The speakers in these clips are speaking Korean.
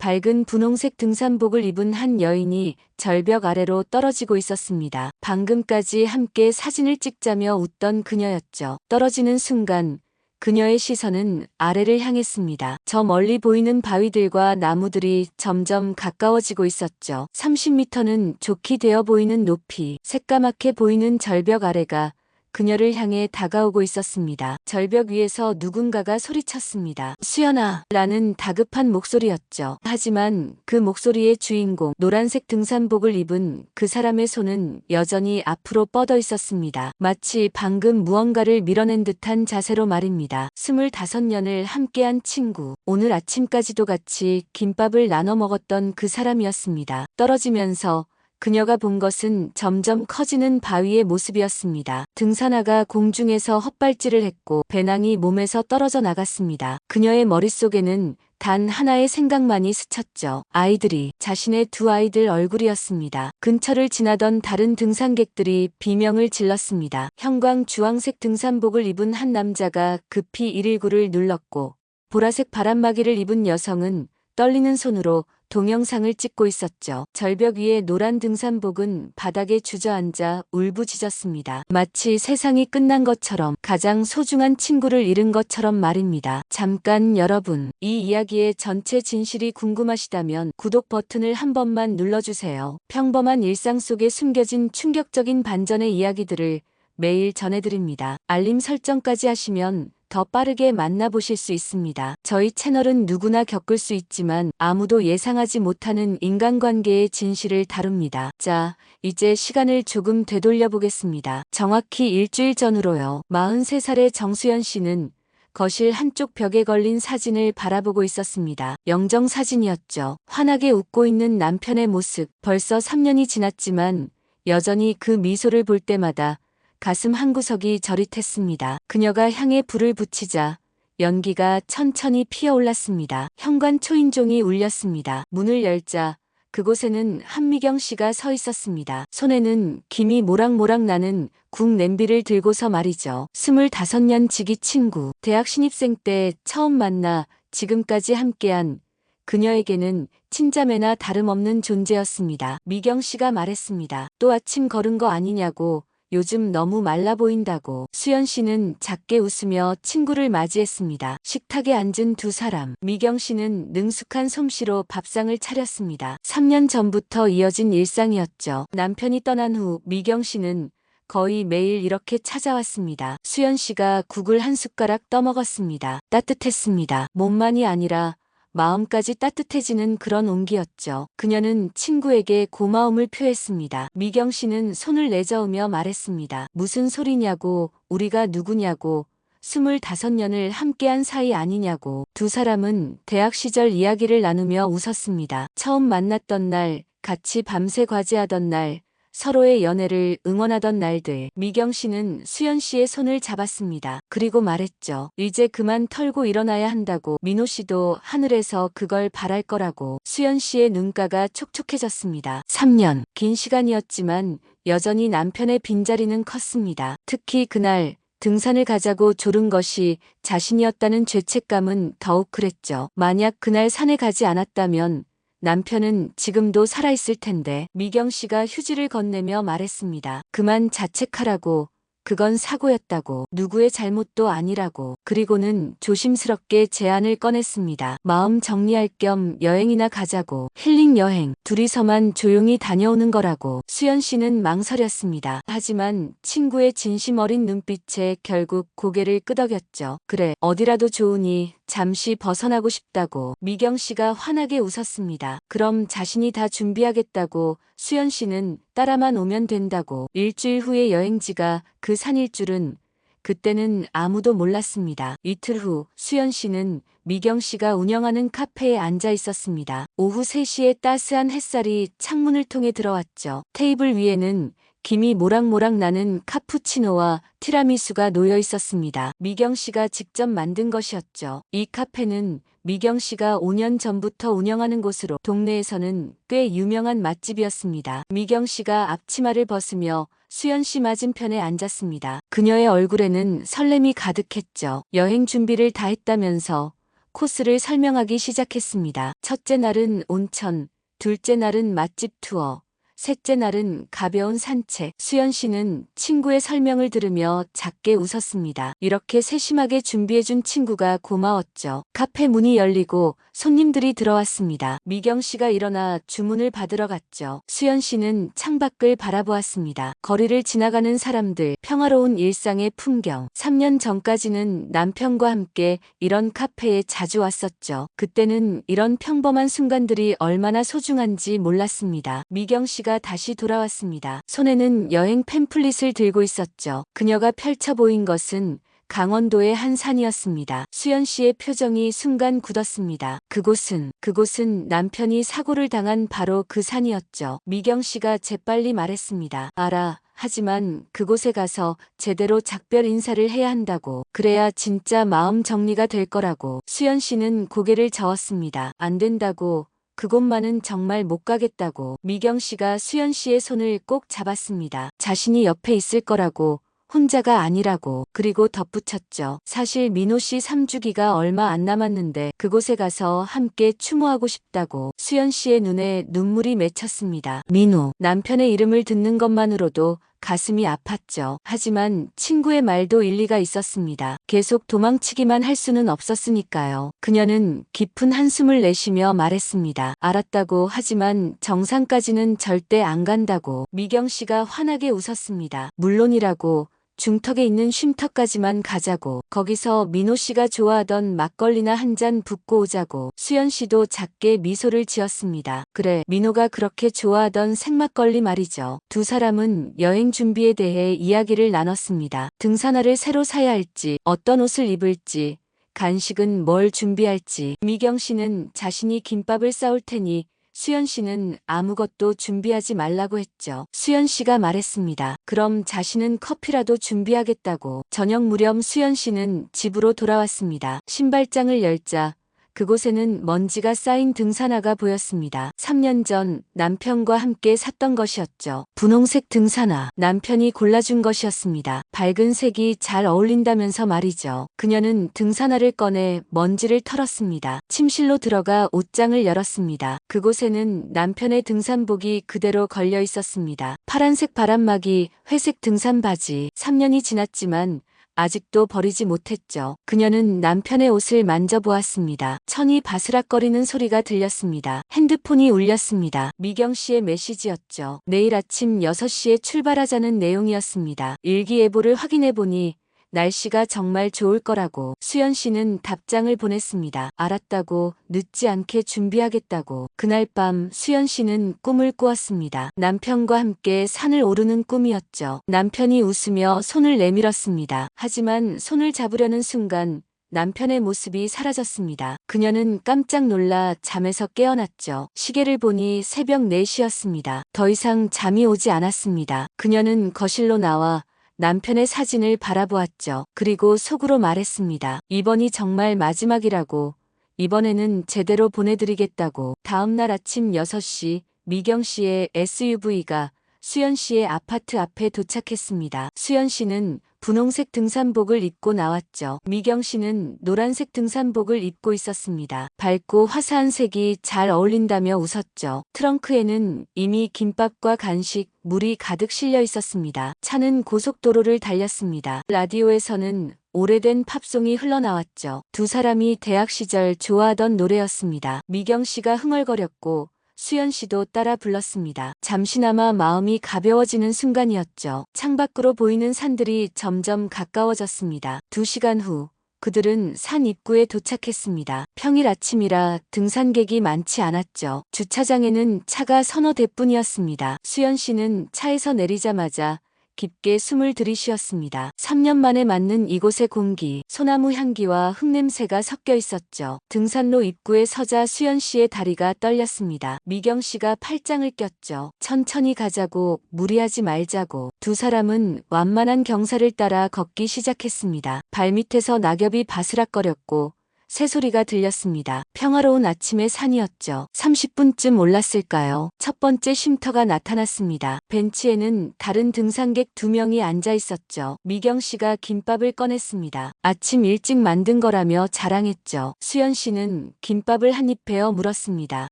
밝은 분홍색 등산복을 입은 한 여인이 절벽 아래로 떨어지고 있었습니다. 방금까지 함께 사진을 찍자며 웃던 그녀였죠. 떨어지는 순간 그녀의 시선은 아래를 향했습니다. 저 멀리 보이는 바위들과 나무들이 점점 가까워지고 있었죠. 30m는 좋게 되어 보이는 높이, 새까맣게 보이는 절벽 아래가 그녀를 향해 다가오고 있었습니다. 절벽 위에서 누군가가 소리쳤습니다. 수연아! 라는 다급한 목소리였죠. 하지만 그 목소리의 주인공, 노란색 등산복을 입은 그 사람의 손은 여전히 앞으로 뻗어 있었습니다. 마치 방금 무언가를 밀어낸 듯한 자세로 말입니다. 25년을 함께한 친구, 오늘 아침까지도 같이 김밥을 나눠 먹었던 그 사람이었습니다. 떨어지면서 그녀가 본 것은 점점 커지는 바위의 모습이었습니다. 등산화가 공중에서 헛발질을 했고 배낭이 몸에서 떨어져 나갔습니다. 그녀의 머릿속에는 단 하나의 생각만이 스쳤죠. 아이들이, 자신의 두 아이들 얼굴이었습니다. 근처를 지나던 다른 등산객들이 비명을 질렀습니다. 형광 주황색 등산복을 입은 한 남자가 급히 119를 눌렀고 보라색 바람막이를 입은 여성은 떨리는 손으로 동영상을 찍고 있었죠. 절벽 위의 노란 등산복은 바닥에 주저앉아 울부짖었습니다. 마치 세상이 끝난 것처럼, 가장 소중한 친구를 잃은 것처럼 말입니다. 잠깐 여러분, 이 이야기의 전체 진실이 궁금하시다면 구독 버튼을 한 번만 눌러주세요. 평범한 일상 속에 숨겨진 충격적인 반전의 이야기들을 매일 전해드립니다. 알림 설정까지 하시면 더 빠르게 만나보실 수 있습니다. 저희 채널은 누구나 겪을 수 있지만 아무도 예상하지 못하는 인간관계의 진실을 다룹니다. 자, 이제 시간을 조금 되돌려 보겠습니다. 정확히 일주일 전으로요. 43살의 정수연 씨는 거실 한쪽 벽에 걸린 사진을 바라보고 있었습니다. 영정 사진이었죠. 환하게 웃고 있는 남편의 모습. 벌써 3년이 지났지만 여전히 그 미소를 볼 때마다 가슴 한구석이 저릿했습니다. 그녀가 향에 불을 붙이자 연기가 천천히 피어올랐습니다. 현관 초인종이 울렸습니다. 문을 열자 그곳에는 한미경 씨가 서 있었습니다. 손에는 김이 모락모락 나는 국 냄비를 들고서 말이죠. 25년 지기 친구, 대학 신입생 때 처음 만나 지금까지 함께한 그녀에게는 친자매나 다름없는 존재였습니다. 미경 씨가 말했습니다. 또 아침 걸은 거 아니냐고. 요즘 너무 말라 보인다고. 수연 씨는 작게 웃으며 친구를 맞이했습니다. 식탁에 앉은 두 사람. 미경 씨는 능숙한 솜씨로 밥상을 차렸습니다. 3년 전부터 이어진 일상이었죠. 남편이 떠난 후 미경 씨는 거의 매일 이렇게 찾아왔습니다. 수연 씨가 국을 한 숟가락 떠먹었습니다. 따뜻했습니다. 몸만이 아니라 마음까지 따뜻해지는 그런 온기였죠. 그녀는 친구에게 고마움을 표했습니다. 미경 씨는 손을 내저으며 말했습니다. 무슨 소리냐고, 우리가 누구냐고, 25년을 함께한 사이 아니냐고. 두 사람은 대학 시절 이야기를 나누며 웃었습니다. 처음 만났던 날, 같이 밤새 과제하던 날, 서로의 연애를 응원하던 날들. 미경 씨는 수연 씨의 손을 잡았습니다. 그리고 말했죠. 이제 그만 털고 일어나야 한다고. 민호 씨도 하늘에서 그걸 바랄 거라고. 수연 씨의 눈가가 촉촉해졌습니다. 3년. 긴 시간이었지만 여전히 남편의 빈자리는 컸습니다. 특히 그날 등산을 가자고 조른 것이 자신이었다는 죄책감은 더욱 그랬죠. 만약 그날 산에 가지 않았다면 남편은 지금도 살아있을 텐데. 미경 씨가 휴지를 건네며 말했습니다. 그만 자책하라고. 그건 사고였다고. 누구의 잘못도 아니라고. 그리고는 조심스럽게 제안을 꺼냈습니다. 마음 정리할 겸 여행이나 가자고. 힐링 여행. 둘이서만 조용히 다녀오는 거라고. 수연 씨는 망설였습니다. 하지만 친구의 진심 어린 눈빛에 결국 고개를 끄덕였죠. 그래, 어디라도 좋으니 잠시 벗어나고 싶다고. 미경 씨가 환하게 웃었습니다. 그럼 자신이 다 준비하겠다고. 수연 씨는 따라만 오면 된다고. 일주일 후의 여행지가 그 산일 줄은 그때는 아무도 몰랐습니다. 이틀 후 수연 씨는 미경 씨가 운영하는 카페에 앉아 있었습니다. 오후 3시에 따스한 햇살이 창문을 통해 들어왔죠. 테이블 위에는 김이 모락모락 나는 카푸치노와 티라미수가 놓여 있었습니다. 미경 씨가 직접 만든 것이었죠. 이 카페는 미경 씨가 5년 전부터 운영하는 곳으로 동네에서는 꽤 유명한 맛집이었습니다. 미경 씨가 앞치마를 벗으며 수연 씨 맞은편에 앉았습니다. 그녀의 얼굴에는 설렘이 가득했죠. 여행 준비를 다 했다면서 코스를 설명하기 시작했습니다. 첫째 날은 온천, 둘째 날은 맛집 투어, 셋째 날은 가벼운 산책. 수연 씨는 친구의 설명을 들으며 작게 웃었습니다. 이렇게 세심하게 준비해준 친구가 고마웠죠. 카페 문이 열리고 손님들이 들어왔습니다. 미경 씨가 일어나 주문을 받으러 갔죠. 수연 씨는 창밖을 바라보았습니다. 거리를 지나가는 사람들, 평화로운 일상의 풍경. 3년 전까지는 남편과 함께 이런 카페에 자주 왔었죠. 그때는 이런 평범한 순간들이 얼마나 소중한지 몰랐습니다. 미경 씨가 다시 돌아왔습니다. 손에는 여행 팸플릿을 들고 있었죠. 그녀가 펼쳐 보인 것은 강원도의 한 산이었습니다. 수연 씨의 표정이 순간 굳었습니다. 그곳은 남편이 사고를 당한 바로 그 산이었죠. 미경 씨가 재빨리 말했습니다. 알아. 하지만 그곳에 가서 제대로 작별 인사를 해야 한다고. 그래야 진짜 마음 정리가 될 거라고. 수연 씨는 고개를 저었습니다. 안 된다고. 그곳만은 정말 못 가겠다고. 미경 씨가 수연 씨의 손을 꼭 잡았습니다. 자신이 옆에 있을 거라고. 혼자가 아니라고. 그리고 덧붙였죠. 사실 민호 씨 3주기가 얼마 안 남았는데 그곳에 가서 함께 추모하고 싶다고. 수연 씨의 눈에 눈물이 맺혔습니다. 민호. 남편의 이름을 듣는 것만으로도 가슴이 아팠죠. 하지만 친구의 말도 일리가 있었습니다. 계속 도망치기만 할 수는 없었으니까요. 그녀는 깊은 한숨을 내쉬며 말했습니다. 알았다고. 하지만 정상까지는 절대 안 간다고. 미경 씨가 환하게 웃었습니다. 물론이라고. 중턱에 있는 쉼터까지만 가자고. 거기서 민호 씨가 좋아하던 막걸리나 한 잔 붓고 오자고. 수연 씨도 작게 미소를 지었습니다. 그래, 민호가 그렇게 좋아하던 생막걸리 말이죠. 두 사람은 여행 준비에 대해 이야기를 나눴습니다. 등산화를 새로 사야 할지, 어떤 옷을 입을지, 간식은 뭘 준비할지. 미경 씨는 자신이 김밥을 싸올 테니 수연 씨는 아무것도 준비하지 말라고 했죠. 수연 씨가 말했습니다. 그럼 자신은 커피라도 준비하겠다고. 저녁 무렵 수연 씨는 집으로 돌아왔습니다. 신발장을 열자 그곳에는 먼지가 쌓인 등산화가 보였습니다. 3년 전 남편과 함께 샀던 것이었죠. 분홍색 등산화. 남편이 골라준 것이었습니다. 밝은 색이 잘 어울린다면서 말이죠. 그녀는 등산화를 꺼내 먼지를 털었습니다. 침실로 들어가 옷장을 열었습니다. 그곳에는 남편의 등산복이 그대로 걸려 있었습니다. 파란색 바람막이, 회색 등산 바지. 3년이 지났지만 아직도 버리지 못했죠. 그녀는 남편의 옷을 만져보았습니다. 천이 바스락거리는 소리가 들렸습니다. 핸드폰이 울렸습니다. 미경 씨의 메시지였죠. 내일 아침 6시에 출발하자는 내용이었습니다. 일기예보를 확인해보니 날씨가 정말 좋을 거라고. 수연 씨는 답장을 보냈습니다. 알았다고. 늦지 않게 준비하겠다고. 그날 밤 수연 씨는 꿈을 꾸었습니다. 남편과 함께 산을 오르는 꿈이었죠. 남편이 웃으며 손을 내밀었습니다. 하지만 손을 잡으려는 순간 남편의 모습이 사라졌습니다. 그녀는 깜짝 놀라 잠에서 깨어났죠. 시계를 보니 새벽 4시였습니다. 더 이상 잠이 오지 않았습니다. 그녀는 거실로 나와 남편의 사진을 바라보았죠. 그리고 속으로 말했습니다. 이번이 정말 마지막이라고. 이번에는 제대로 보내드리겠다고. 다음 날 아침 6시 미경 씨의 SUV가 수연 씨의 아파트 앞에 도착했습니다. 수연 씨는 분홍색 등산복을 입고 나왔죠. 미경 씨는 노란색 등산복을 입고 있었습니다. 밝고 화사한 색이 잘 어울린다며 웃었죠. 트렁크에는 이미 김밥과 간식, 물이 가득 실려 있었습니다. 차는 고속도로를 달렸습니다. 라디오에서는 오래된 팝송이 흘러나왔죠. 두 사람이 대학 시절 좋아하던 노래였습니다. 미경 씨가 흥얼거렸고 수연 씨도 따라 불렀습니다. 잠시나마 마음이 가벼워지는 순간이었죠. 창밖으로 보이는 산들이 점점 가까워졌습니다. 2시간 후 그들은 산 입구에 도착했습니다. 평일 아침이라 등산객이 많지 않았죠. 주차장에는 차가 서너 대뿐이었습니다. 수연 씨는 차에서 내리자마자 깊게 숨을 들이쉬었습니다. 3년 만에 맞는 이곳의 공기, 소나무 향기와 흙냄새가 섞여 있었죠. 등산로 입구에 서자 수연 씨의 다리가 떨렸습니다. 미경 씨가 팔짱을 꼈죠. 천천히 가자고, 무리하지 말자고. 두 사람은 완만한 경사를 따라 걷기 시작했습니다. 발밑에서 낙엽이 바스락거렸고 새소리가 들렸습니다. 평화로운 아침의 산이었죠. 30분쯤 올랐을까요? 첫 번째 쉼터가 나타났습니다. 벤치에는 다른 등산객 2명이 앉아 있었죠. 미경 씨가 김밥을 꺼냈습니다. 아침 일찍 만든 거라며 자랑했죠. 수연 씨는 김밥을 한 입 베어 물었습니다.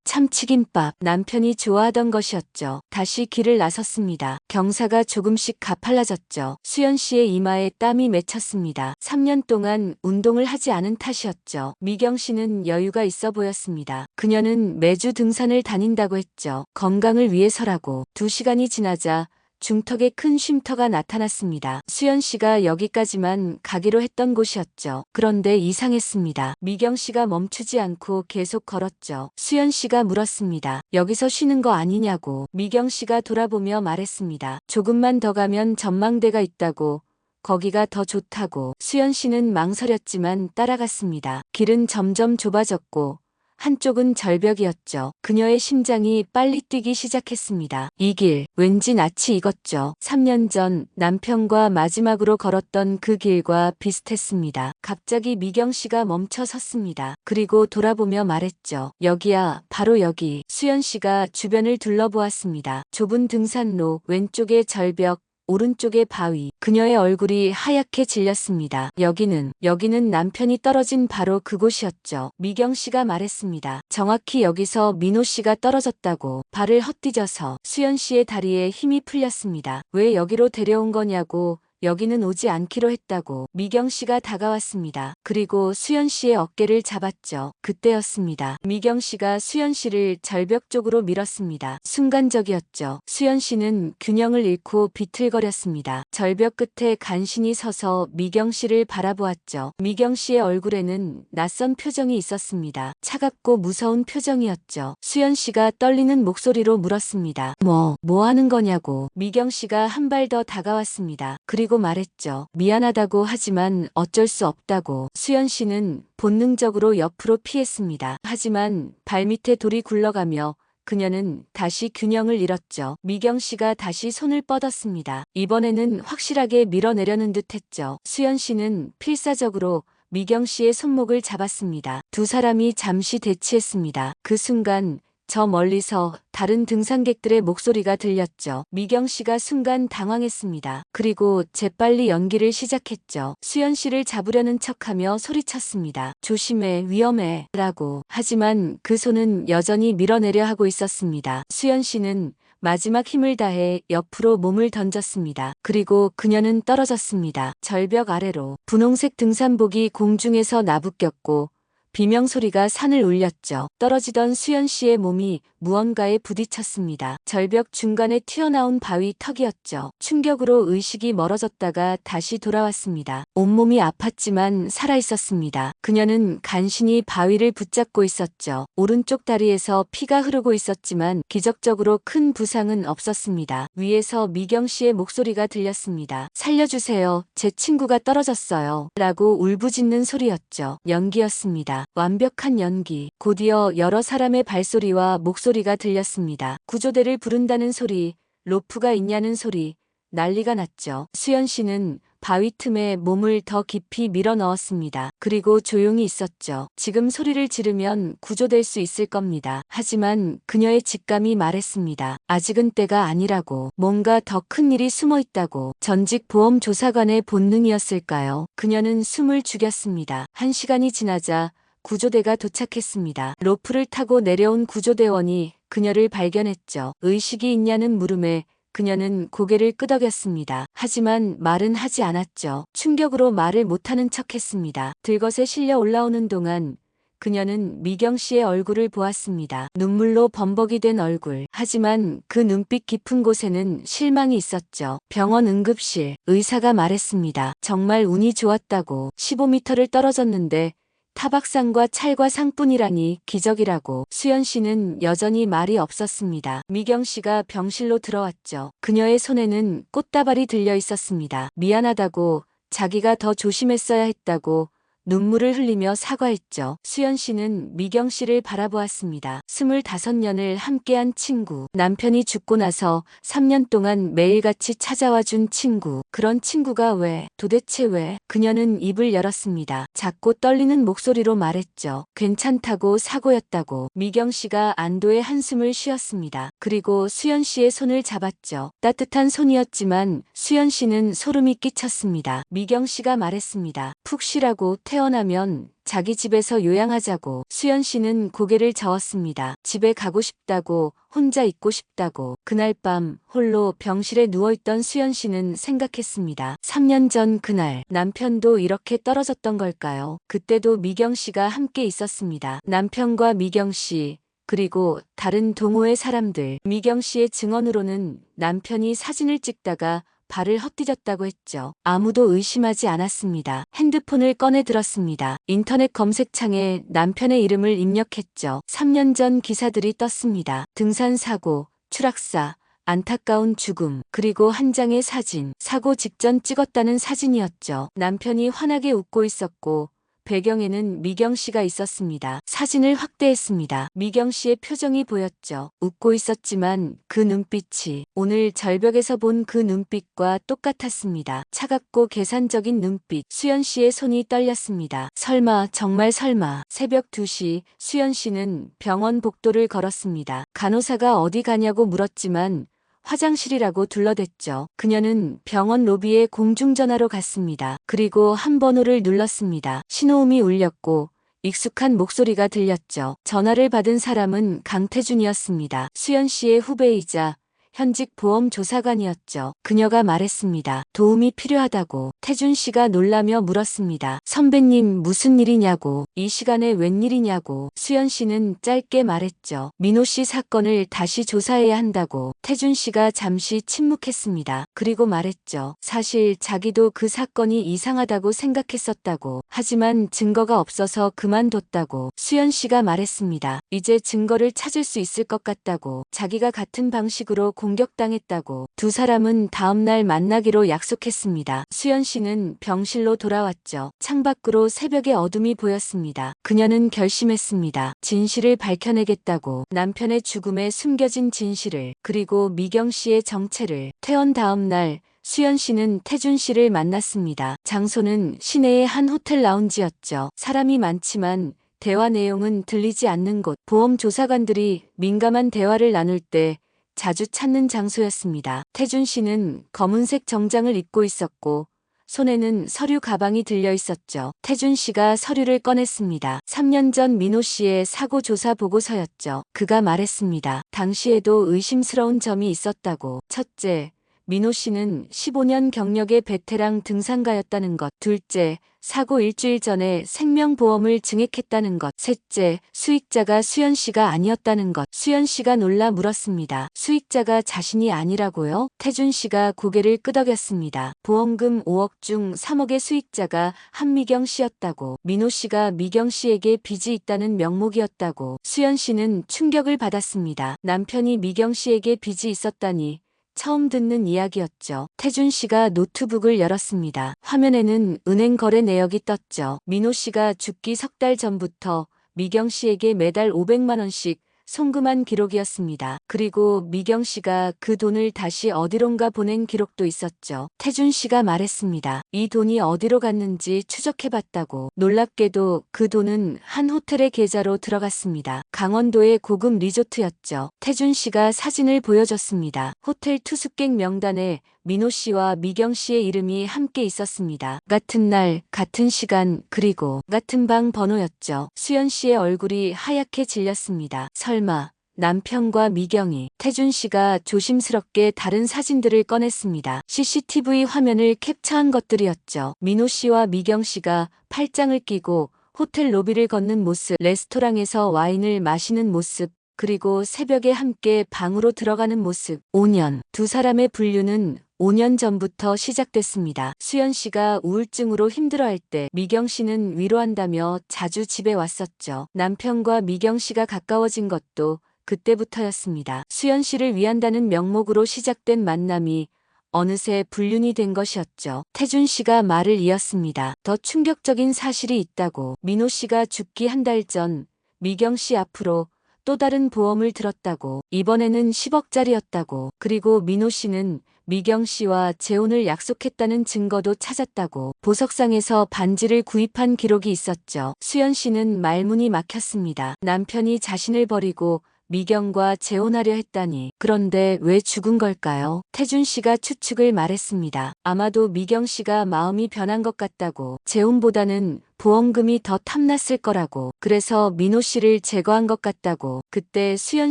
참치김밥. 남편이 좋아하던 것이었죠. 다시 길을 나섰습니다. 경사가 조금씩 가팔라졌죠. 수연 씨의 이마에 땀이 맺혔습니다. 3년 동안 운동을 하지 않은 탓이었죠. 미경 씨는 여유가 있어 보였습니다. 그녀는 매주 등산을 다닌다고 했죠. 건강을 위해서라고. 2시간이 지나자 중턱에 큰 쉼터가 나타났습니다. 수연 씨가 여기까지만 가기로 했던 곳이었죠. 그런데 이상했습니다. 미경 씨가 멈추지 않고 계속 걸었죠. 수연 씨가 물었습니다. 여기서 쉬는 거 아니냐고. 미경 씨가 돌아보며 말했습니다. 조금만 더 가면 전망대가 있다고. 거기가 더 좋다고. 수연 씨는 망설였지만 따라갔습니다. 길은 점점 좁아졌고 한쪽은 절벽이었죠. 그녀의 심장이 빨리 뛰기 시작했습니다. 이 길, 왠지 낯이 익었죠. 3년 전 남편과 마지막으로 걸었던 그 길과 비슷했습니다. 갑자기 미경 씨가 멈춰 섰습니다. 그리고 돌아보며 말했죠. 여기야, 바로 여기. 수연 씨가 주변을 둘러보았습니다. 좁은 등산로, 왼쪽에 절벽, 오른쪽에 바위. 그녀의 얼굴이 하얗게 질렸습니다. 여기는 남편이 떨어진 바로 그곳이었죠. 미경 씨가 말했습니다. 정확히 여기서 민호 씨가 떨어졌다고. 발을 헛디뎌서 수연 씨의 다리에 힘이 풀렸습니다. 왜 여기로 데려온 거냐고. 여기는 오지 않기로 했다고. 미경 씨가 다가왔습니다. 그리고 수연 씨의 어깨를 잡았죠. 그때였습니다. 미경 씨가 수연 씨를 절벽 쪽으로 밀었습니다. 순간적이었죠. 수연 씨는 균형을 잃고 비틀거렸습니다. 절벽 끝에 간신히 서서 미경 씨를 바라보았죠. 미경 씨의 얼굴에는 낯선 표정이 있었습니다. 차갑고 무서운 표정이었죠. 수연 씨가 떨리는 목소리로 물었습니다. 뭐 하는 거냐고. 미경 씨가 한 발 더 다가왔습니다. 그리고 말했죠. 미안하다고 하지만 어쩔 수 없다고. 수연 씨는 본능적으로 옆으로 피했습니다. 하지만 발밑에 돌이 굴러가며 그녀는 다시 균형을 잃었죠. 미경 씨가 다시 손을 뻗었습니다. 이번에는 확실하게 밀어내려는 듯했죠. 수연 씨는 필사적으로 미경 씨의 손목을 잡았습니다. 두 사람이 잠시 대치했습니다. 그 순간 저 멀리서 다른 등산객들의 목소리가 들렸죠. 미경 씨가 순간 당황했습니다. 그리고 재빨리 연기를 시작했죠. 수연 씨를 잡으려는 척하며 소리쳤습니다. 조심해, 위험해 라고. 하지만 그 손은 여전히 밀어내려 하고 있었습니다. 수연 씨는 마지막 힘을 다해 옆으로 몸을 던졌습니다. 그리고 그녀는 떨어졌습니다. 절벽 아래로. 분홍색 등산복이 공중에서 나부꼈고 비명소리가 산을 울렸죠. 떨어지던 수연 씨의 몸이 무언가에 부딪혔습니다. 절벽 중간에 튀어나온 바위 턱이었죠. 충격으로 의식이 멀어졌다가 다시 돌아왔습니다. 온몸이 아팠지만 살아있었습니다. 그녀는 간신히 바위를 붙잡고 있었죠. 오른쪽 다리에서 피가 흐르고 있었지만 기적적으로 큰 부상은 없었습니다. 위에서 미경 씨의 목소리가 들렸습니다. 살려주세요. 제 친구가 떨어졌어요. 라고 울부짖는 소리였죠. 연기였습니다. 완벽한 연기. 곧이어 여러 사람의 발소리와 목소리가 들렸습니다. 구조대를 부른다는 소리, 로프가 있냐는 소리, 난리가 났죠. 수연 씨는 바위 틈에 몸을 더 깊이 밀어 넣었습니다. 그리고 조용히 있었죠. 지금 소리를 지르면 구조될 수 있을 겁니다. 하지만 그녀의 직감이 말했습니다. 아직은 때가 아니라고. 뭔가 더 큰 일이 숨어 있다고. 전직 보험조사관의 본능이었을까요? 그녀는 숨을 죽였습니다. 1시간이 지나자 구조대가 도착했습니다. 로프를 타고 내려온 구조대원이 그녀를 발견했죠. 의식이 있냐는 물음에 그녀는 고개를 끄덕였습니다. 하지만 말은 하지 않았죠. 충격으로 말을 못하는 척했습니다. 들것에 실려 올라오는 동안 그녀는 미경 씨의 얼굴을 보았습니다. 눈물로 범벅이 된 얼굴. 하지만 그 눈빛 깊은 곳에는 실망이 있었죠. 병원 응급실. 의사가 말했습니다. 정말 운이 좋았다고. 15m를 떨어졌는데 타박상과 찰과상뿐이라니 기적이라고. 수연 씨는 여전히 말이 없었습니다. 미경 씨가 병실로 들어왔죠. 그녀의 손에는 꽃다발이 들려 있었습니다. 미안하다고, 자기가 더 조심했어야 했다고 눈물을 흘리며 사과했죠. 수연 씨는 미경 씨를 바라보았습니다. 25년을 함께한 친구. 남편이 죽고 나서 3년 동안 매일같이 찾아와 준 친구. 그런 친구가 왜, 도대체 왜? 그녀는 입을 열었습니다. 작고 떨리는 목소리로 말했죠. 괜찮다고, 사고였다고. 미경 씨가 안도의 한숨을 쉬었습니다. 그리고 수연 씨의 손을 잡았죠. 따뜻한 손이었지만 수연 씨는 소름이 끼쳤습니다. 미경 씨가 말했습니다. 푹 쉬라고, 태어나면 자기 집에서 요양하자고. 수연 씨는 고개를 저었습니다. 집에 가고 싶다고, 혼자 있고 싶다고. 그날 밤 홀로 병실에 누워있던 수연 씨는 생각했습니다. 3년 전 그날 남편도 이렇게 떨어졌던 걸까요? 그때도 미경 씨가 함께 있었습니다. 남편과 미경 씨, 그리고 다른 동호회 사람들. 미경 씨의 증언으로는 남편이 사진을 찍다가 발을 헛디뎠다고 했죠. 아무도 의심하지 않았습니다. 핸드폰을 꺼내 들었습니다. 인터넷 검색창에 남편의 이름을 입력했죠. 3년 전 기사들이 떴습니다. 등산 사고, 추락사, 안타까운 죽음, 그리고 한 장의 사진. 사고 직전 찍었다는 사진이었죠. 남편이 환하게 웃고 있었고 배경에는 미경 씨가 있었습니다. 사진을 확대했습니다. 미경 씨의 표정이 보였죠. 웃고 있었지만 그 눈빛이 오늘 절벽에서 본 그 눈빛과 똑같았습니다. 차갑고 계산적인 눈빛. 수연 씨의 손이 떨렸습니다. 설마, 정말 설마. 새벽 2시 수연 씨는 병원 복도를 걸었습니다. 간호사가 어디 가냐고 물었지만 화장실이라고 둘러댔죠. 그녀는 병원 로비에 공중전화로 갔습니다. 그리고 한 번호를 눌렀습니다. 신호음이 울렸고 익숙한 목소리가 들렸죠. 전화를 받은 사람은 강태준이었습니다. 수연 씨의 후배이자 현직 보험 조사관이었죠. 그녀가 말했습니다. 도움이 필요하다고. 태준 씨가 놀라며 물었습니다. 선배님, 무슨 일이냐고. 이 시간에 웬일이냐고. 수연 씨는 짧게 말했죠. 민호 씨 사건을 다시 조사해야 한다고. 태준 씨가 잠시 침묵했습니다. 그리고 말했죠. 사실 자기도 그 사건이 이상하다고 생각했었다고. 하지만 증거가 없어서 그만뒀다고. 수연 씨가 말했습니다. 이제 증거를 찾을 수 있을 것 같다고. 자기가 같은 방식으로 공격당했다고. 두 사람은 다음날 만나기로 약속했습니다. 수연 씨는 병실로 돌아왔죠. 창밖으로 새벽의 어둠이 보였습니다. 그녀는 결심했습니다. 진실을 밝혀내겠다고. 남편의 죽음에 숨겨진 진실을, 그리고 미경 씨의 정체를. 퇴원 다음 날 수연 씨는 태준 씨를 만났습니다. 장소는 시내의 한 호텔 라운지였죠. 사람이 많지만 대화 내용은 들리지 않는 곳. 보험 조사관들이 민감한 대화를 나눌 때 자주 찾는 장소였습니다. 태준 씨는 검은색 정장을 입고 있었고 손에는 서류 가방이 들려 있었죠. 태준 씨가 서류를 꺼냈습니다. 3년 전 민호 씨의 사고 조사 보고서였죠. 그가 말했습니다. 당시에도 의심스러운 점이 있었다고. 첫째, 민호 씨는 15년 경력의 베테랑 등산가였다는 것. 둘째, 사고 일주일 전에 생명보험을 증액했다는 것. 셋째, 수익자가 수연 씨가 아니었다는 것. 수연 씨가 놀라 물었습니다. 수익자가 자신이 아니라고요? 태준 씨가 고개를 끄덕였습니다. 보험금 5억 중 3억의 수익자가 한미경 씨였다고. 민호 씨가 미경 씨에게 빚이 있다는 명목이었다고. 수연 씨는 충격을 받았습니다. 남편이 미경 씨에게 빚이 있었다니. 처음 듣는 이야기였죠. 태준 씨가 노트북을 열었습니다. 화면에는 은행 거래 내역이 떴죠. 민호 씨가 죽기 석 달 전부터 미경 씨에게 매달 500만 원씩 송금한 기록이었습니다. 그리고 미경 씨가 그 돈을 다시 어디론가 보낸 기록도 있었죠. 태준 씨가 말했습니다. 이 돈이 어디로 갔는지 추적해봤다고. 놀랍게도 그 돈은 한 호텔의 계좌로 들어갔습니다. 강원도의 고급 리조트였죠. 태준 씨가 사진을 보여줬습니다. 호텔 투숙객 명단에 민호 씨와 미경 씨의 이름이 함께 있었습니다. 같은 날, 같은 시간, 그리고 같은 방 번호였죠. 수연 씨의 얼굴이 하얗게 질렸습니다. 설마 남편과 미경이. 태준 씨가 조심스럽게 다른 사진들을 꺼냈습니다. CCTV 화면을 캡처한 것들이었죠. 민호 씨와 미경 씨가 팔짱을 끼고 호텔 로비를 걷는 모습, 레스토랑에서 와인을 마시는 모습, 그리고 새벽에 함께 방으로 들어가는 모습. 5년. 두 사람의 분류는 5년 전부터 시작됐습니다. 수연 씨가 우울증으로 힘들어할 때 미경 씨는 위로한다며 자주 집에 왔었죠. 남편과 미경 씨가 가까워진 것도 그때부터였습니다. 수연 씨를 위한다는 명목으로 시작된 만남이 어느새 불륜이 된 것이었죠. 태준 씨가 말을 이었습니다. 더 충격적인 사실이 있다고. 민호 씨가 죽기 한 달 전 미경 씨 앞으로 또 다른 보험을 들었다고. 이번에는 10억짜리였다고. 그리고 민호 씨는 미경 씨와 재혼을 약속했다는 증거도 찾았다고 보석상에서 반지를 구입한 기록이 있었죠. 수연 씨는 말문이 막혔습니다. 남편이 자신을 버리고 미경과 재혼하려 했다니. 그런데 왜 죽은 걸까요? 태준 씨가 추측을 말했습니다. 아마도 미경 씨가 마음이 변한 것 같다고. 재혼보다는 보험금이 더 탐났을 거라고. 그래서 민호 씨를 제거한 것 같다고. 그때 수연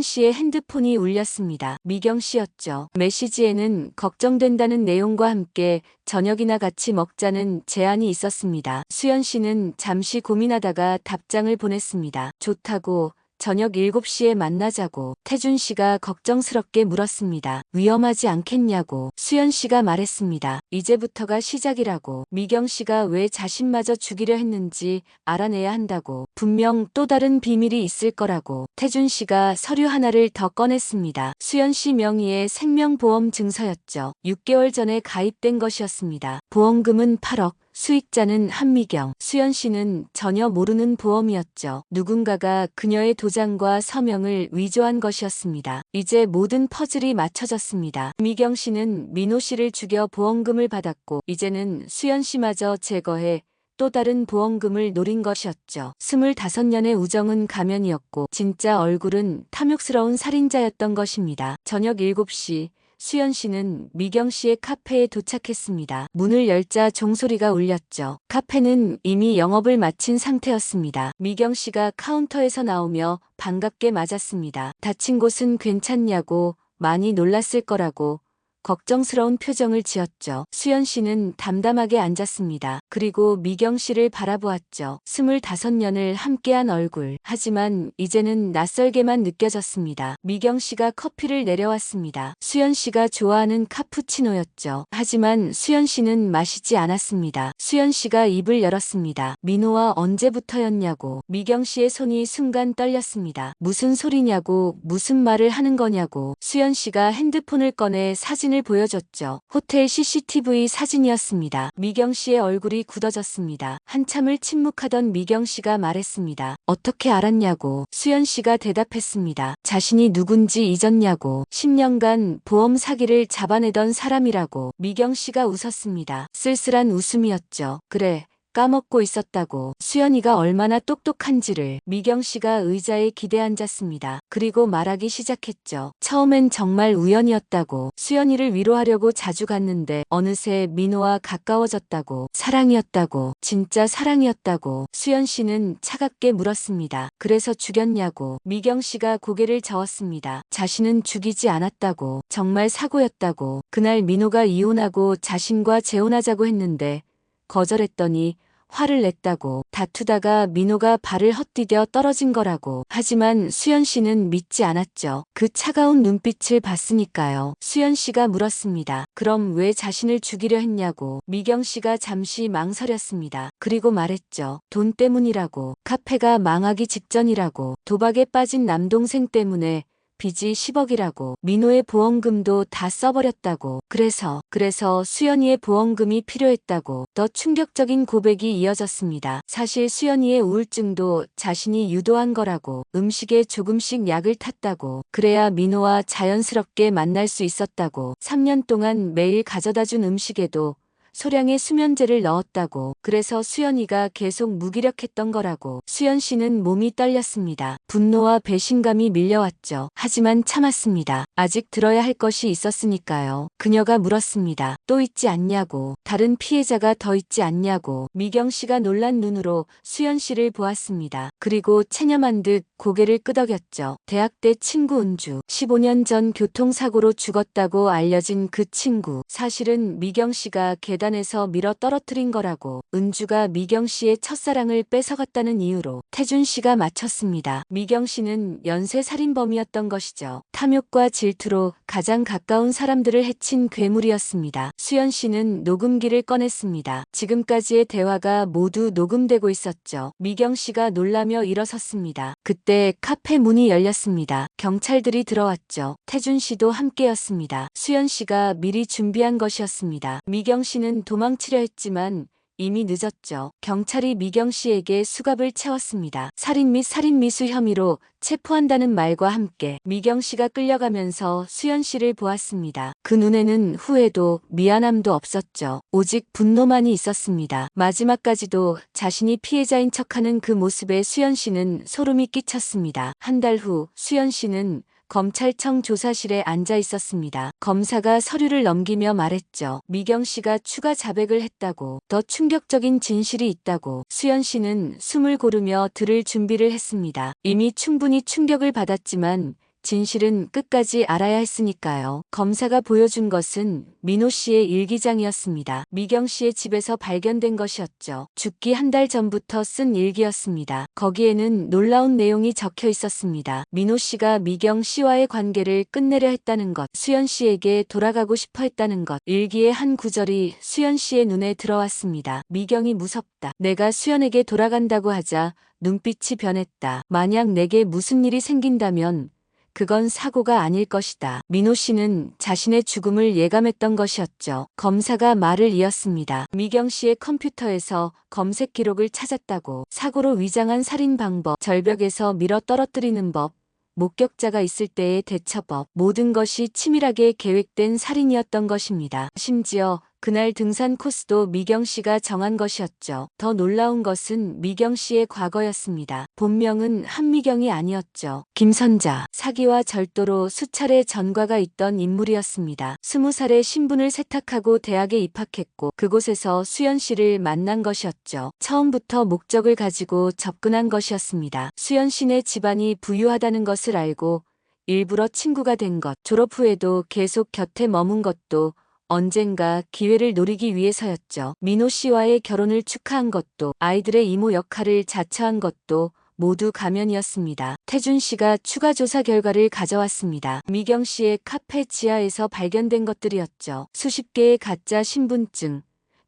씨의 핸드폰이 울렸습니다. 미경 씨였죠. 메시지에는 걱정된다는 내용과 함께 저녁이나 같이 먹자는 제안이 있었습니다. 수연 씨는 잠시 고민하다가 답장을 보냈습니다. 좋다고. 저녁 7시에 만나자고. 태준 씨가 걱정스럽게 물었습니다. 위험하지 않겠냐고. 수연 씨가 말했습니다. 이제부터가 시작이라고. 미경 씨가 왜 자신마저 죽이려 했는지 알아내야 한다고. 분명 또 다른 비밀이 있을 거라고. 태준 씨가 서류 하나를 더 꺼냈습니다. 수연 씨 명의의 생명보험 증서였죠. 6개월 전에 가입된 것이었습니다. 보험금은 8억. 수익자는 한미경. 수연 씨는 전혀 모르는 보험이었죠. 누군가가 그녀의 도장과 서명을 위조한 것이었습니다. 이제 모든 퍼즐이 맞춰졌습니다. 미경 씨는 민호 씨를 죽여 보험금을 받았고 이제는 수연 씨마저 제거해 또 다른 보험금을 노린 것이었죠. 25년의 우정은 가면이었고 진짜 얼굴은 탐욕스러운 살인자였던 것입니다. 저녁 7시 수연 씨는 미경 씨의 카페에 도착했습니다. 문을 열자 종소리가 울렸죠. 카페는 이미 영업을 마친 상태였습니다. 미경 씨가 카운터에서 나오며 반갑게 맞았습니다. 다친 곳은 괜찮냐고. 많이 놀랐을 거라고 걱정스러운 표정을 지었죠. 수연 씨는 담담하게 앉았습니다. 그리고 미경 씨를 바라보았죠. 25년을 함께한 얼굴. 하지만 이제는 낯설게만 느껴졌습니다. 미경 씨가 커피를 내려왔습니다. 수연 씨가 좋아하는 카푸치노였죠. 하지만 수연 씨는 마시지 않았습니다. 수연 씨가 입을 열었습니다. 민호와 언제부터였냐고. 미경 씨의 손이 순간 떨렸습니다. 무슨 소리냐고. 무슨 말을 하는 거냐고. 수연 씨가 핸드폰을 꺼내 사진을 보여줬죠. 호텔 CCTV 사진이었습니다. 미경 씨의 얼굴이 굳어졌습니다. 한참을 침묵하던 미경 씨가 말했습니다. 어떻게 알았냐고. 수연 씨가 대답했습니다. 자신이 누군지 잊었냐고. 10년간 보험 사기를 잡아내던 사람이라고. 미경 씨가 웃었습니다. 쓸쓸한 웃음이었죠. 그래. 까먹고 있었다고. 수연이가 얼마나 똑똑한지를. 미경 씨가 의자에 기대앉았습니다. 그리고 말하기 시작했죠. 처음엔 정말 우연이었다고. 수연이를 위로하려고 자주 갔는데 어느새 민호와 가까워졌다고. 사랑이었다고. 진짜 사랑이었다고. 수연 씨는 차갑게 물었습니다. 그래서 죽였냐고. 미경 씨가 고개를 저었습니다. 자신은 죽이지 않았다고. 정말 사고였다고. 그날 민호가 이혼하고 자신과 재혼하자고 했는데 거절했더니 화를 냈다고. 다투다가 민호가 발을 헛디뎌 떨어진 거라고. 하지만 수연 씨는 믿지 않았죠. 그 차가운 눈빛을 봤으니까요. 수연 씨가 물었습니다. 그럼 왜 자신을 죽이려 했냐고. 미경 씨가 잠시 망설였습니다. 그리고 말했죠. 돈 때문이라고. 카페가 망하기 직전이라고. 도박에 빠진 남동생 때문에 빚이 10억이라고. 민호의 보험금도 다 써버렸다고. 그래서 수연이의 보험금이 필요했다고. 더 충격적인 고백이 이어졌습니다. 사실 수연이의 우울증도 자신이 유도한 거라고. 음식에 조금씩 약을 탔다고. 그래야 민호와 자연스럽게 만날 수 있었다고. 3년 동안 매일 가져다준 음식에도 소량의 수면제를 넣었다고. 그래서 수연이가 계속 무기력했던 거라고. 수연 씨는 몸이 떨렸습니다. 분노와 배신감이 밀려왔죠. 하지만 참았습니다. 아직 들어야 할 것이 있었으니까요. 그녀가 물었습니다. 또 있지 않냐고. 다른 피해자가 더 있지 않냐고. 미경 씨가 놀란 눈으로 수연 씨를 보았습니다. 그리고 체념한 듯 고개를 끄덕였죠. 대학 때 친구 은주. 15년 전 교통사고로 죽었다고 알려진 그 친구. 사실은 미경 씨가 계단에서 밀어 떨어뜨린 거라고. 은주가 미경 씨의 첫사랑을 뺏어갔다는 이유로 태준 씨가 맞췄습니다. 미경 씨는 연쇄살인범이었던 것이죠. 탐욕과 질투로 가장 가까운 사람들을 해친 괴물이었습니다. 수연 씨는 녹음기를 꺼냈습니다. 지금까지의 대화가 모두 녹음되고 있었죠. 미경 씨가 놀라며 일어섰습니다. 그때 카페 문이 열렸습니다. 경찰들이 들어왔죠. 태준 씨도 함께였습니다. 수연 씨가 미리 준비한 것이었습니다. 미경 씨는 도망치려 했지만 이미 늦었죠. 경찰이 미경 씨에게 수갑을 채웠습니다. 살인 및 살인미수 혐의로 체포한다는 말과 함께 미경 씨가 끌려가면서 수연 씨를 보았습니다. 그 눈에는 후회도 미안함도 없었죠. 오직 분노만이 있었습니다. 마지막까지도 자신이 피해자인 척하는 그 모습에 수연 씨는 소름이 끼쳤습니다. 한 달 후 수연 씨는 검찰청 조사실에 앉아 있었습니다. 검사가 서류를 넘기며 말했죠. 미경 씨가 추가 자백을 했다고, 더 충격적인 진실이 있다고. 수연 씨는 숨을 고르며 들을 준비를 했습니다. 이미 충분히 충격을 받았지만 진실은 끝까지 알아야 했으니까요. 검사가 보여준 것은 민호 씨의 일기장이었습니다. 미경 씨의 집에서 발견된 것이었죠. 죽기 한 달 전부터 쓴 일기였습니다. 거기에는 놀라운 내용이 적혀 있었습니다. 민호 씨가 미경 씨와의 관계를 끝내려 했다는 것, 수연 씨에게 돌아가고 싶어 했다는 것. 일기의 한 구절이 수연 씨의 눈에 들어왔습니다. 미경이 무섭다. 내가 수연에게 돌아간다고 하자 눈빛이 변했다. 만약 내게 무슨 일이 생긴다면 그건 사고가 아닐 것이다. 민호 씨는 자신의 죽음을 예감했던 것이었죠. 검사가 말을 이었습니다. 미경 씨의 컴퓨터에서 검색 기록을 찾았다고. 사고로 위장한 살인 방법, 절벽에서 밀어 떨어뜨리는 법, 목격자가 있을 때의 대처법, 모든 것이 치밀하게 계획된 살인이었던 것입니다. 심지어 그날 등산 코스도 미경 씨가 정한 것이었죠. 더 놀라운 것은 미경 씨의 과거였습니다. 본명은 한미경이 아니었죠. 김선자, 사기와 절도로 수차례 전과가 있던 인물이었습니다. 20살에 신분을 세탁하고 대학에 입학했고 그곳에서 수연 씨를 만난 것이었죠. 처음부터 목적을 가지고 접근한 것이었습니다. 수연 씨네 집안이 부유하다는 것을 알고 일부러 친구가 된 것, 졸업 후에도 계속 곁에 머문 것도 언젠가 기회를 노리기 위해서였죠. 민호 씨와의 결혼을 축하한 것도, 아이들의 이모 역할을 자처한 것도 모두 가면이었습니다. 태준 씨가 추가 조사 결과를 가져왔습니다. 미경 씨의 카페 지하에서 발견된 것들이었죠. 수십 개의 가짜 신분증,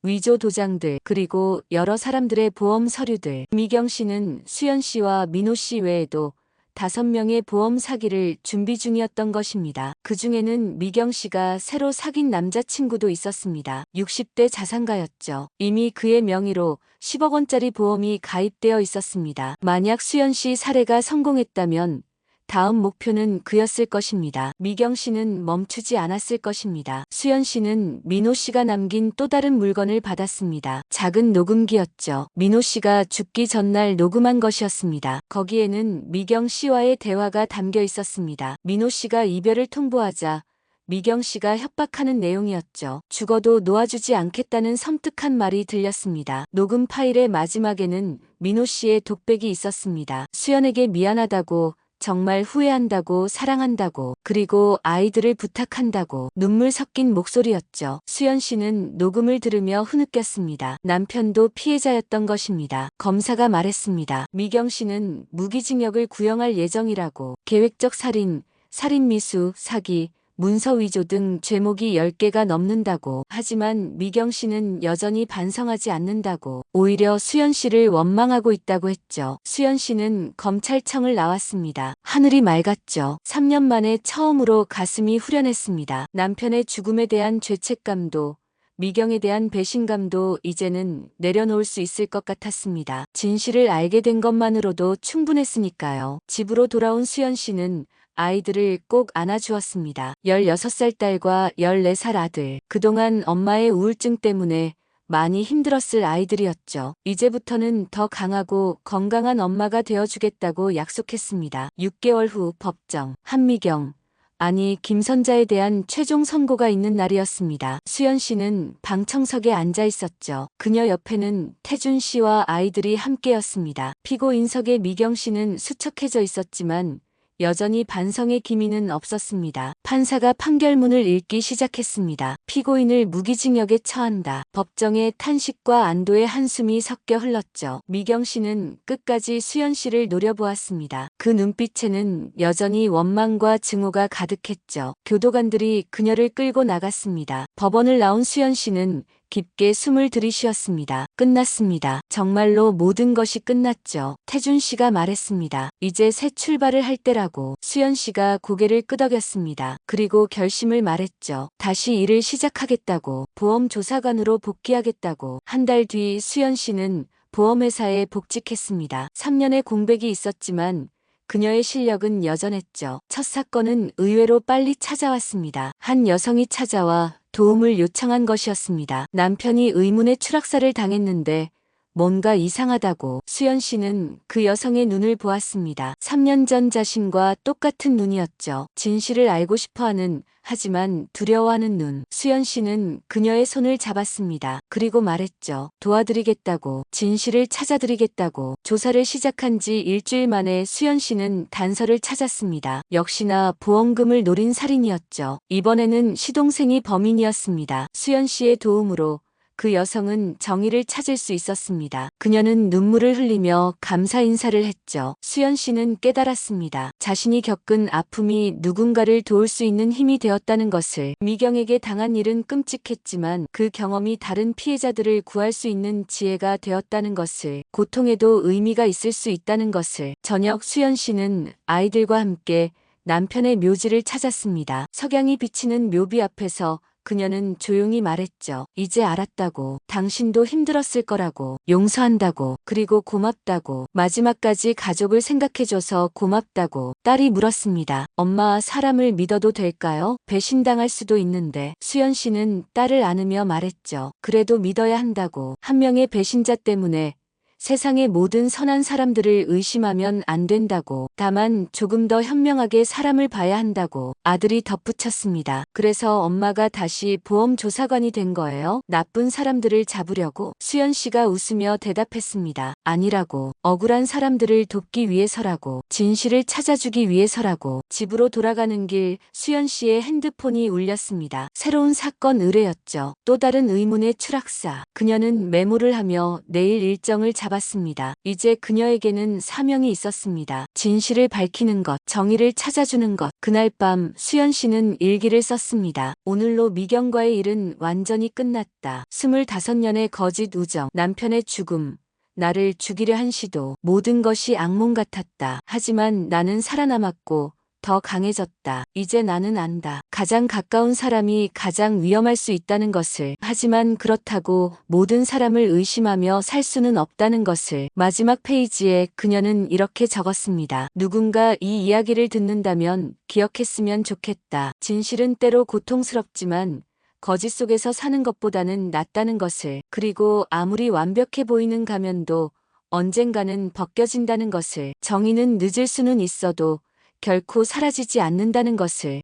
위조 도장들, 그리고 여러 사람들의 보험 서류들. 미경 씨는 수연 씨와 민호 씨 외에도 5명의 보험 사기를 준비 중이었던 것입니다. 그 중에는 미경 씨가 새로 사귄 남자친구도 있었습니다. 60대 자산가였죠. 이미 그의 명의로 10억 원짜리 보험이 가입되어 있었습니다. 만약 수연 씨 살해가 성공했다면 다음 목표는 그였을 것입니다. 미경 씨는 멈추지 않았을 것입니다. 수연 씨는 민호 씨가 남긴 또 다른 물건을 받았습니다. 작은 녹음기였죠. 민호 씨가 죽기 전날 녹음한 것이었습니다. 거기에는 미경 씨와의 대화가 담겨 있었습니다. 민호 씨가 이별을 통보하자 미경 씨가 협박하는 내용이었죠. 죽어도 놓아주지 않겠다는 섬뜩한 말이 들렸습니다. 녹음 파일의 마지막에는 민호 씨의 독백이 있었습니다. 수연에게 미안하다고, 정말 후회한다고, 사랑한다고, 그리고 아이들을 부탁한다고. 눈물 섞인 목소리였죠. 수연 씨는 녹음을 들으며 흐느꼈습니다. 남편도 피해자였던 것입니다. 검사가 말했습니다. 미경 씨는 무기징역을 구형할 예정이라고. 계획적 살인, 살인미수, 사기, 문서 위조 등 죄목이 10개가 넘는다고. 하지만 미경 씨는 여전히 반성하지 않는다고. 오히려 수연 씨를 원망하고 있다고 했죠. 수연 씨는 검찰청을 나왔습니다. 하늘이 맑았죠. 3년 만에 처음으로 가슴이 후련했습니다. 남편의 죽음에 대한 죄책감도, 미경에 대한 배신감도 이제는 내려놓을 수 있을 것 같았습니다. 진실을 알게 된 것만으로도 충분했으니까요. 집으로 돌아온 수연 씨는 아이들을 꼭 안아주었습니다. 16살 딸과 14살 아들. 그동안 엄마의 우울증 때문에 많이 힘들었을 아이들이었죠. 이제부터는 더 강하고 건강한 엄마가 되어주겠다고 약속했습니다. 6개월 후 법정. 한미경, 아니 김선자에 대한 최종 선고가 있는 날이었습니다. 수연 씨는 방청석에 앉아 있었죠. 그녀 옆에는 태준 씨와 아이들이 함께였습니다. 피고인석에 미경 씨는 수척해져 있었지만 여전히 반성의 기미는 없었습니다. 판사가 판결문을 읽기 시작했습니다. 피고인을 무기징역에 처한다. 법정에 탄식과 안도의 한숨이 섞여 흘렀죠. 미경 씨는 끝까지 수연 씨를 노려보았습니다. 그 눈빛에는 여전히 원망과 증오가 가득했죠. 교도관들이 그녀를 끌고 나갔습니다. 법원을 나온 수연 씨는 깊게 숨을 들이쉬었습니다. 끝났습니다. 정말로 모든 것이 끝났죠. 태준 씨가 말했습니다. 이제 새 출발을 할 때라고. 수연 씨가 고개를 끄덕였습니다. 그리고 결심을 말했죠. 다시 일을 시작하겠다고, 보험조사관으로 복귀하겠다고. 한 달 뒤 수연 씨는 보험회사에 복직했습니다. 3년의 공백이 있었지만 그녀의 실력은 여전했죠. 첫 사건은 의외로 빨리 찾아왔습니다. 한 여성이 찾아와 도움을 요청한 것이었습니다. 남편이 의문의 추락사를 당했는데 뭔가 이상하다고. 수연 씨는 그 여성의 눈을 보았습니다. 3년 전 자신과 똑같은 눈이었죠. 진실을 알고 싶어하는, 하지만 두려워하는 눈. 수연 씨는 그녀의 손을 잡았습니다. 그리고 말했죠. 도와드리겠다고, 진실을 찾아드리겠다고. 조사를 시작한 지 일주일 만에 수연 씨는 단서를 찾았습니다. 역시나 보험금을 노린 살인이었죠. 이번에는 시동생이 범인이었습니다. 수연 씨의 도움으로 그 여성은 정의를 찾을 수 있었습니다. 그녀는 눈물을 흘리며 감사 인사를 했죠. 수연 씨는 깨달았습니다. 자신이 겪은 아픔이 누군가를 도울 수 있는 힘이 되었다는 것을. 미경에게 당한 일은 끔찍했지만 그 경험이 다른 피해자들을 구할 수 있는 지혜가 되었다는 것을. 고통에도 의미가 있을 수 있다는 것을. 저녁 수연 씨는 아이들과 함께 남편의 묘지를 찾았습니다. 석양이 비치는 묘비 앞에서 그녀는 조용히 말했죠. 이제 알았다고. 당신도 힘들었을 거라고. 용서한다고. 그리고 고맙다고. 마지막까지 가족을 생각해줘서 고맙다고. 딸이 물었습니다. 엄마, 사람을 믿어도 될까요? 배신당할 수도 있는데. 수연 씨는 딸을 안으며 말했죠. 그래도 믿어야 한다고. 한 명의 배신자 때문에 세상의 모든 선한 사람들을 의심하면 안 된다고. 다만 조금 더 현명하게 사람을 봐야 한다고. 아들이 덧붙였습니다. 그래서 엄마가 다시 보험조사관이 된 거예요? 나쁜 사람들을 잡으려고? 수연 씨가 웃으며 대답했습니다. 아니라고. 억울한 사람들을 돕기 위해서라고. 진실을 찾아주기 위해서라고. 집으로 돌아가는 길 수연 씨의 핸드폰이 울렸습니다. 새로운 사건 의뢰였죠. 또 다른 의문의 추락사. 그녀는 메모를 하며 내일 일정을 잡았습니다. 이제 그녀에게는 사명이 있었습니다. 진실을 밝히는 것, 정의를 찾아주는 것. 그날 밤 수연 씨는 일기를 썼습니다. 오늘로 미경과의 일은 완전히 끝났다. 25년의 거짓 우정, 남편의 죽음, 나를 죽이려 한 시도. 모든 것이 악몽 같았다. 하지만 나는 살아남았고 더 강해졌다. 이제 나는 안다. 가장 가까운 사람이 가장 위험할 수 있다는 것을. 하지만 그렇다고 모든 사람을 의심하며 살 수는 없다는 것을. 마지막 페이지에 그녀는 이렇게 적었습니다. 누군가 이 이야기를 듣는다면 기억했으면 좋겠다. 진실은 때로 고통스럽지만 거짓 속에서 사는 것보다는 낫다는 것을. 그리고 아무리 완벽해 보이는 가면도 언젠가는 벗겨진다는 것을. 정의는 늦을 수는 있어도 결코 사라지지 않는다는 것을.